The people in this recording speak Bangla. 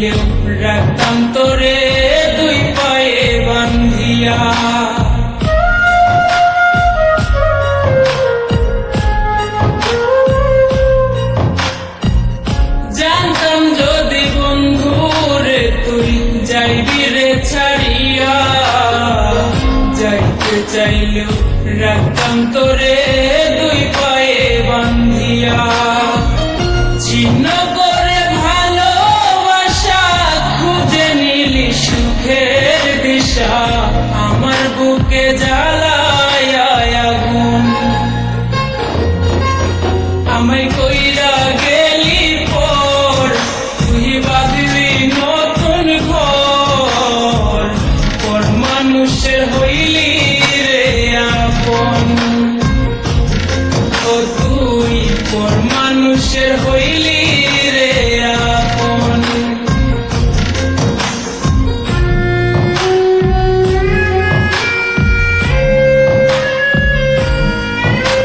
চাইলেও রাখতাম তোরে দুই পায়ে বান্ধিয়া। জানতাম যদি বন্ধুরে তুই যাইবি রে ছাড়িয়া, যাইতে চাইলেও রাখতাম তোরে দুই পায়ে বান্ধিয়া। ছিন্ন করে ভালোবাসা খুঁজে নিলি সুখের দিশা, আমার বুকে জ্বালায় আগুন। আমায় কইরা গেলি পর তুই বাঁধবি নতুন ঘর, পর মানুষের হইলি রে আপন। ও তুই পর মানুষের হইলি